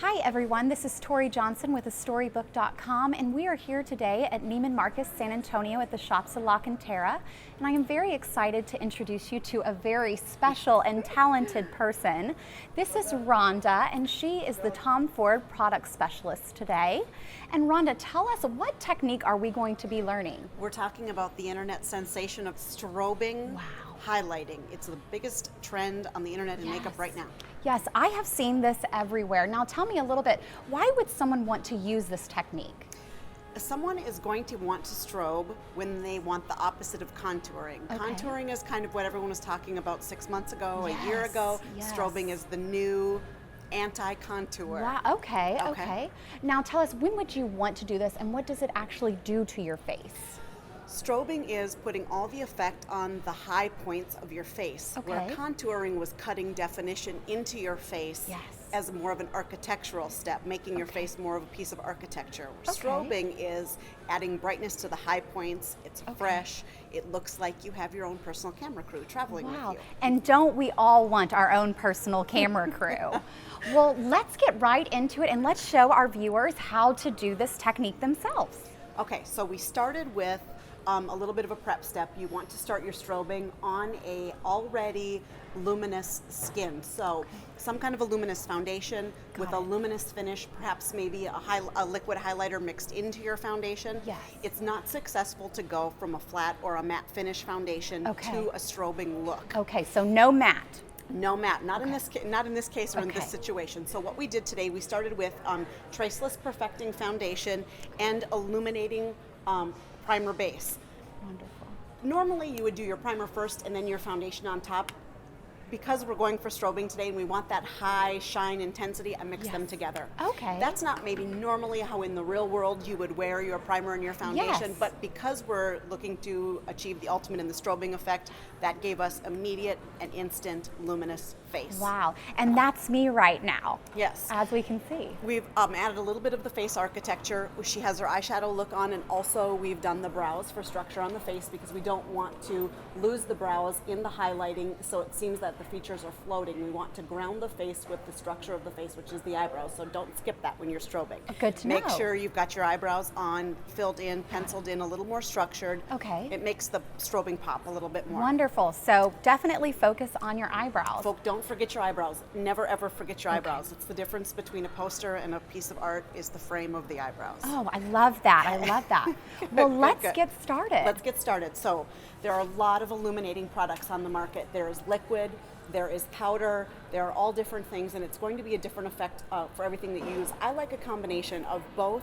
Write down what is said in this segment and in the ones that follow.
Hi everyone, this is Tori Johnson with sTORIbook.com, and we are here today at Neiman Marcus San Antonio at the Shops of La Cantera, and I am very excited to introduce you to a very special and talented person. This is Rhonda, and she is the Tom Ford product specialist today. And Rhonda, tell us, what technique are we going to be learning? We're talking about the internet sensation of strobing highlighting. It's the biggest trend on the internet in makeup right now. Yes, I have seen this everywhere. Now tell me a little bit, why would someone want to use this technique? Someone is going to want to strobe when they want the opposite of contouring. Okay. Contouring is kind of what everyone was talking about 6 months ago, a year ago. Strobing is the new anti-contour. Wow, okay. Now tell us, when would you want to do this, and what does it actually do to your face? Strobing is putting all the effect on the high points of your face, where contouring was cutting definition into your face as more of an architectural step, making your face more of a piece of architecture. Strobing is adding brightness to the high points. It's fresh. It looks like you have your own personal camera crew traveling with you. And don't we all want our own personal camera crew? Well, let's get right into it, and let's show our viewers how to do this technique themselves. Okay, so we started with a little bit of a prep step. You want to start your strobing on a already luminous skin. So some kind of a luminous foundation with a luminous finish, perhaps maybe a liquid highlighter mixed into your foundation. Yes. It's not successful to go from a flat or a matte finish foundation to a strobing look. Okay, so no matte. No matte, not in this case or in this situation. So what we did today, we started with Traceless Perfecting Foundation and Illuminating Primer Base. Wonderful. Normally you would do your primer first and then your foundation on top. Because we're going for strobing today and we want that high shine intensity, I mix them together. Okay. That's not maybe normally how in the real world you would wear your primer and your foundation, but because we're looking to achieve the ultimate in the strobing effect, that gave us immediate and instant luminous face. Wow, and that's me right now. Yes. As we can see. We've added a little bit of the face architecture. She has her eyeshadow look on, and also we've done the brows for structure on the face because we don't want to lose the brows in the highlighting, so it seems that the features are floating. We want to ground the face with the structure of the face, which is the eyebrows, so don't skip that when you're strobing. Good to know. Make sure you've got your eyebrows on, filled in, penciled in, a little more structured. Okay. It makes the strobing pop a little bit more. Wonderful. So definitely focus on your eyebrows. Folk, don't forget your eyebrows. Never ever forget your eyebrows. It's the difference between a poster and a piece of art is the frame of the eyebrows. Oh, I love that. I love that. Well, let's get started. Let's get started. So there are a lot of illuminating products on the market. There is liquid, there is powder, there are all different things, and it's going to be a different effect for everything that you use. I like a combination of both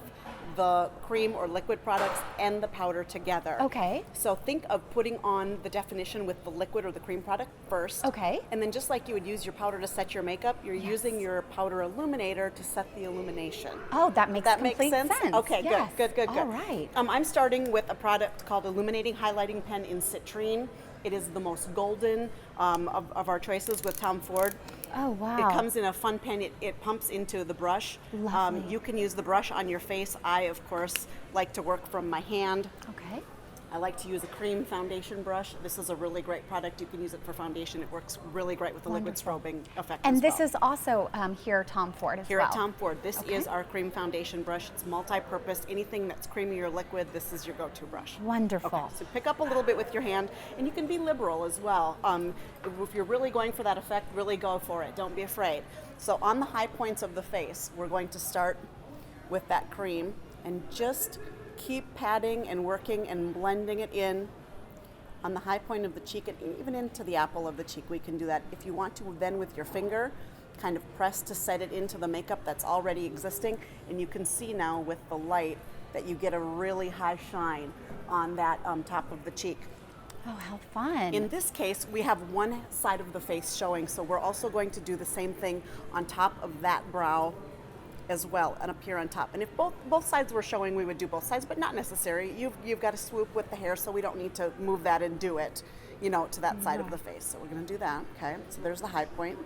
the cream or liquid products and the powder together. Okay. So think of putting on the definition with the liquid or the cream product first. Okay. And then just like you would use your powder to set your makeup, you're using your powder illuminator to set the illumination. Oh, that makes complete sense. Okay, yes. good. All right. I'm starting with a product called Illuminating Highlighting Pen in Citrine. It is the most golden of our choices with Tom Ford. Oh, wow. It comes in a fun pen. It pumps into the brush. Lovely. You can use the brush on your face. I, of course, like to work from my hand. Okay. I like to use a cream foundation brush. This is a really great product. You can use it for foundation. It works really great with the liquid strobing effect And as this well. is also here at Tom Ford as Here well. at Tom Ford, this is our cream foundation brush. It's multi-purpose. Anything that's creamy or liquid, this is your go-to brush. Wonderful. Okay, so pick up a little bit with your hand, and you can be liberal as well. If you're really going for that effect, really go for it. Don't be afraid. So on the high points of the face, we're going to start with that cream and just keep patting and working and blending it in on the high point of the cheek and even into the apple of the cheek. We can do that. If you want to, then with your finger, kind of press to set it into the makeup that's already existing, and you can see now with the light that you get a really high shine on that top of the cheek. Oh, how fun. In this case, we have one side of the face showing, so we're also going to do the same thing on top of that brow as well, and up here on top. And if both sides were showing, we would do both sides, but not necessary. You've got to swoop with the hair, so we don't need to move that and do it, to that side of the face. So we're going to do that. Okay, so there's the high point.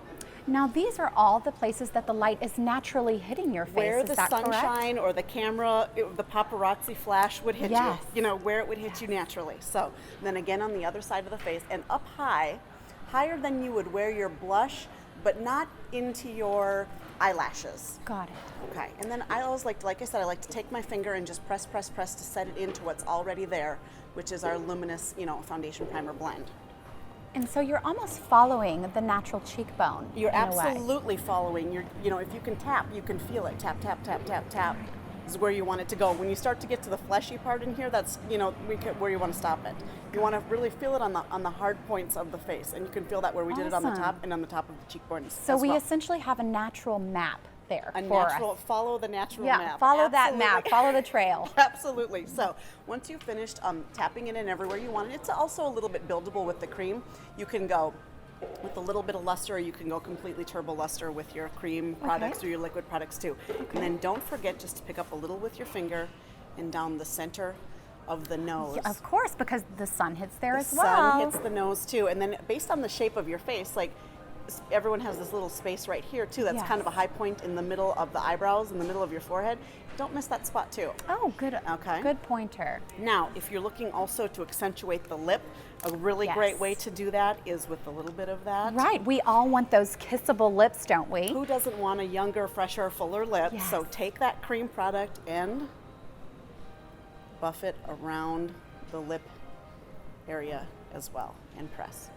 Now these are all the places that the light is naturally hitting your face. Where is the that sunshine correct? or the camera, the paparazzi flash would hit you, where it would hit you naturally. So then again on the other side of the face and up high, higher than you would wear your blush, but not into your eyelashes. Got it. Okay, and then I always like I said, I like to take my finger and just press, press, press to set it into what's already there, which is our luminous, foundation primer blend. And so you're almost following the natural cheekbone. You're in a way. absolutely following. If you can tap, you can feel it. Tap, tap, tap, tap, tap is where you want it to go. When you start to get to the fleshy part in here, that's where you want to stop it. You want to really feel it on the hard points of the face, and you can feel that where we did it on the Awesome. top and on the top of the cheekbones. So as we well. essentially have a natural map there A for natural, us. follow the natural Yeah, map. follow that Absolutely. map, follow the trail. Absolutely. So once you've finished tapping it in everywhere you want it, it's also a little bit buildable with the cream. You can go with a little bit of luster, or you can go completely turbo luster with your cream products or your liquid products too. And then don't forget just to pick up a little with your finger and down the center of the nose. Yeah, of course, because the sun hits there The as well. sun hits the nose too, and then based on the shape of your face, like everyone has this little space right here too. That's kind of a high point in the middle of the eyebrows, in the middle of your forehead. Don't miss that spot too. Oh, good. Okay. Good pointer. Now, if you're looking also to accentuate the lip, a really great way to do that is with a little bit of that. Right. We all want those kissable lips, don't we? Who doesn't want a younger, fresher, fuller lip? Yes. So take that cream product and buff it around the lip area as well and press.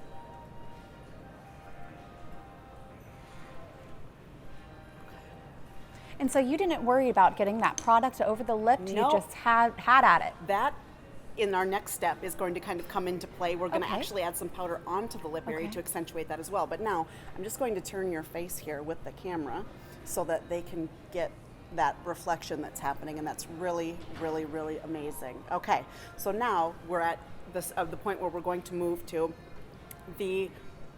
And so you didn't worry about getting that product over the lip. No. You just had at it. That, in our next step, is going to kind of come into play. We're going to Okay. actually add some powder onto the lip area Okay. to accentuate that as well. But now, I'm just going to turn your face here with the camera so that they can get that reflection that's happening, and that's really, really, really amazing. Okay, so now we're at the point where we're going to move to the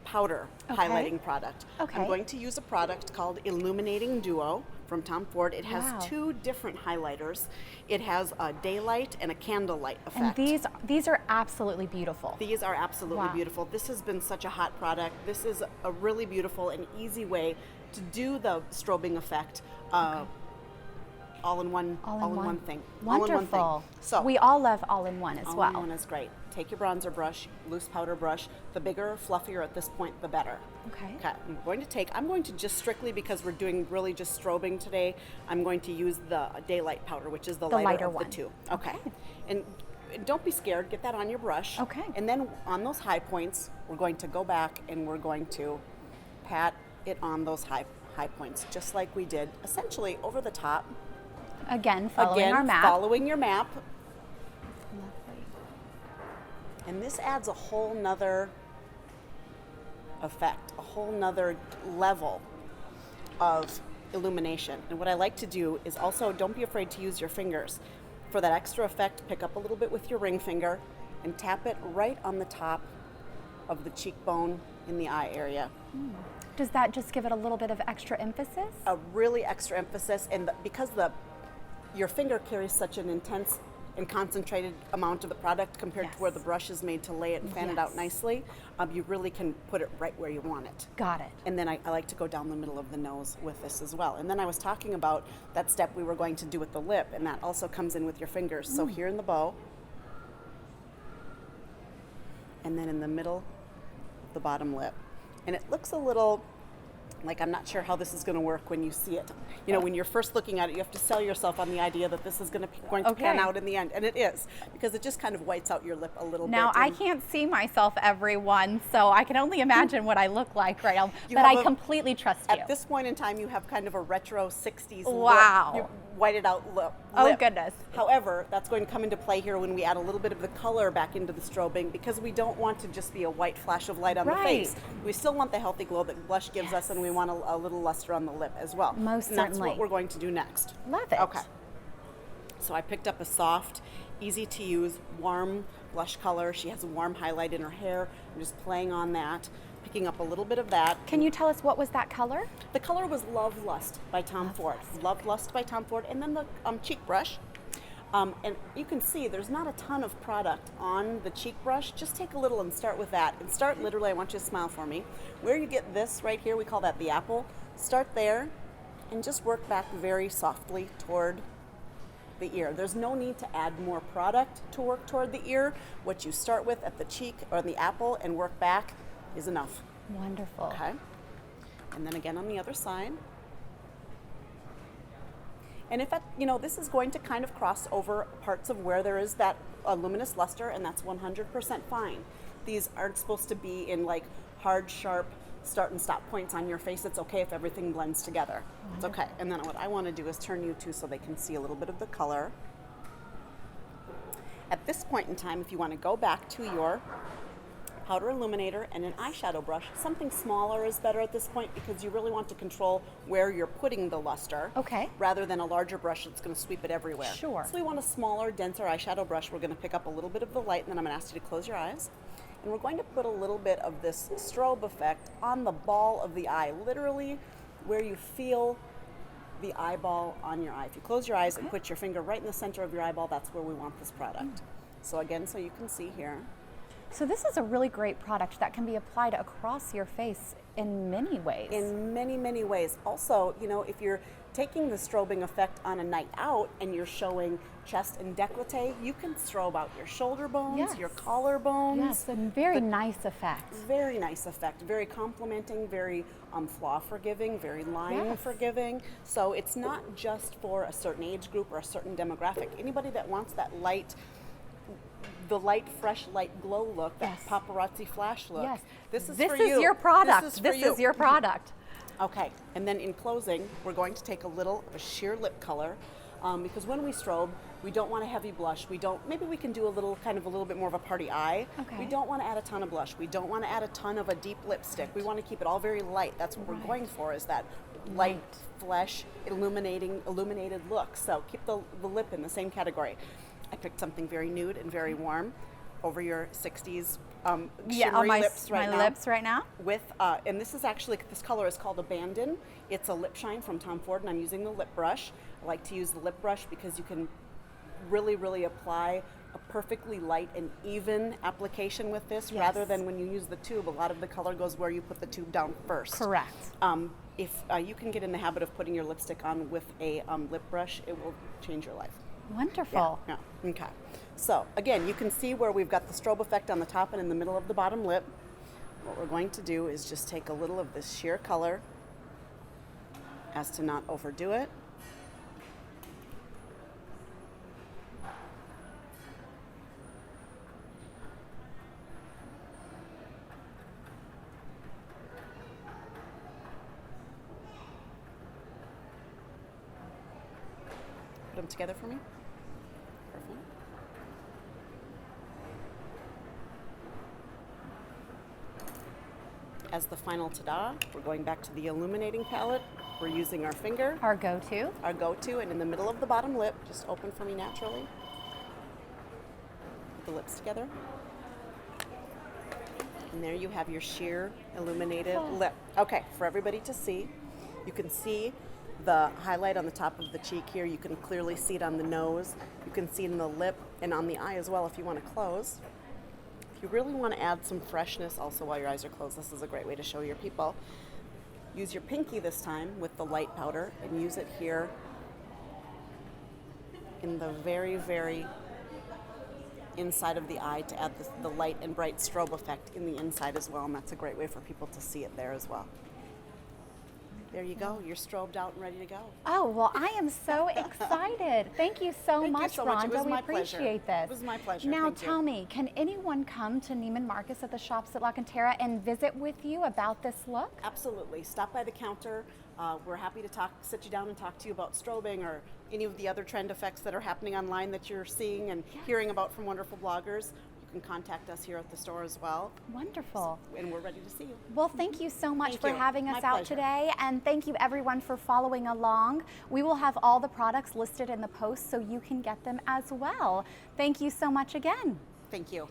powder highlighting product. Okay. I'm going to use a product called Illuminating Duo from Tom Ford. It has Wow. two different highlighters. It has a daylight and a candlelight effect. And these are absolutely beautiful. These are absolutely Wow. beautiful. This has been such a hot product. This is a really beautiful and easy way to do the strobing effect all in one thing. All in one thing. Wonderful. So we all love all-in-one as well. all-in-one is great. Take your bronzer brush, loose powder brush. The bigger, fluffier at this point, the better. Okay. Okay, I'm going to just strictly, because we're doing really just strobing today, I'm going to use the daylight powder, which is the lighter of one. the two. Okay. And don't be scared, get that on your brush. Okay. And then on those high points, we're going to go back and we're going to pat it on those high points, just like we did essentially over the top. Again, following our map. Following your map. Lovely. And this adds a whole nother effect, a whole nother level of illumination. And what I like to do is also, don't be afraid to use your fingers. For that extra effect, pick up a little bit with your ring finger and tap it right on the top of the cheekbone in the eye area. Does that just give it a little bit of extra emphasis? A really extra emphasis, and because your finger carries such an intense and concentrated amount of the product compared to where the brush is made to lay it and fan it out Yes. nicely, you really can put it right where you want it. Got it. And then I like to go down the middle of the nose with this as well. And then I was talking about that step we were going to do with the lip, and that also comes in with your fingers. So here in the bow, and then in the middle of the bottom lip. And it looks a little like, I'm not sure how this is going to work when you see it. When you're first looking at it, you have to sell yourself on the idea that this is going to pan out in the end, and it is, because it just kind of whites out your lip a little bit. Now, I and can't see myself, everyone, so I can only imagine what I look like right now, You but have I a- completely trust you. At this point in time, you have kind of a retro 60s Wow. look. You whited out lip. Oh, goodness. However, that's going to come into play here when we add a little bit of the color back into the strobing, because we don't want to just be a white flash of light on the face. We still want the healthy glow that blush gives us, and we want a little luster on the lip as well. Most and that's certainly. what we're going to do next. Love it. Okay. So I picked up a soft, easy to use, warm blush color. She has a warm highlight in her hair. I'm just playing on that, picking up a little bit of that. Can you tell us what was that color? The color was Love Lust by Tom Ford. Love Lust by Tom Ford. And then the cheek brush. And you can see there's not a ton of product on the cheek brush. Just take a little and start with that. And start literally, I want you to smile for me. Where you get this right here, we call that the apple. Start there and just work back very softly toward the ear. There's no need to add more product to work toward the ear. What you start with at the cheek or the apple and work back is enough. Wonderful. Okay. And then again on the other side. And if this is going to kind of cross over parts of where there is that luminous luster, and that's 100% fine. These aren't supposed to be in like hard, sharp start and stop points on your face. It's okay if everything blends together. It's okay. And then what I want to do is turn you to so they can see a little bit of the color. At this point in time, if you want to go back to your powder illuminator and an eyeshadow brush, something smaller is better at this point because you really want to control where you're putting the luster. Okay. Rather than a larger brush that's going to sweep it everywhere. Sure. So we want a smaller, denser eyeshadow brush. We're going to pick up a little bit of the light, and then I'm going to ask you to close your eyes. And we're going to put a little bit of this strobe effect on the ball of the eye, literally where you feel the eyeball on your eye. If you close your eyes and put your finger right in the center of your eyeball, that's where we want this product. So again, so you can see here. So this is a really great product that can be applied across your face in many ways. In many, many ways. Also, if you're taking the strobing effect on a night out and you're showing chest and décolleté, you can strobe out your shoulder bones, your collarbones. Yes, a very nice effect. Very nice effect. Very complimenting, very flaw forgiving, very line forgiving. So it's not just for a certain age group or a certain demographic. Anybody that wants that light, the light, fresh, light glow look, that paparazzi flash look. Yes. This is for you. Your product. This is your product. Okay, and then in closing, we're going to take a little of a sheer lip color because when we strobe, we don't want a heavy blush. Maybe we can do a little bit more of a party eye. Okay. We don't want to add a ton of blush. We don't want to add a ton of a deep lipstick. We want to keep it all very light. That's what we're going for, is that light, flesh, illuminated look. So keep the lip in the same category. I picked something very nude and very warm over your 60s shimmery lips right now. With and this color is called Abandon. It's a lip shine from Tom Ford, and I'm using the lip brush. I like to use the lip brush because you can really, really apply a perfectly light and even application with this, rather than when you use the tube. A lot of the color goes where you put the tube down first. Correct. If you can get in the habit of putting your lipstick on with a lip brush, it will change your life. Wonderful. Yeah. Okay. So again, you can see where we've got the strobe effect on the top and in the middle of the bottom lip. What we're going to do is just take a little of this sheer color as to not overdo it. Put them together for me. Perfect. As the final ta-da, we're going back to the illuminating palette. We're using our finger. Our go-to. Our go-to, and in the middle of the bottom lip, just open for me naturally. Put the lips together. And there you have your sheer illuminated lip. Okay, for everybody to see, you can see the highlight on the top of the cheek here. You can clearly see it on the nose. You can see it in the lip and on the eye as well if you want to close. If you really want to add some freshness also while your eyes are closed, this is a great way to show your people. Use your pinky this time with the light powder and use it here in the very, very inside of the eye to add the light and bright strobe effect in the inside as well, and that's a great way for people to see it there as well. There you go. You're strobed out and ready to go. Oh, well, I am so excited. Thank you so much, Rhonda. We appreciate this. It was my pleasure. Now, tell me, can anyone come to Neiman Marcus at the shops at La Cantera and visit with you about this look? Absolutely. Stop by the counter. We're happy to sit you down and talk to you about strobing or any of the other trend effects that are happening online that you're seeing and hearing about from wonderful bloggers. You can contact us here at the store as well. Wonderful. And we're ready to see you. Well, thank you so much for having us out today, and thank you everyone for following along. We will have all the products listed in the post so you can get them as well. Thank you so much again. Thank you.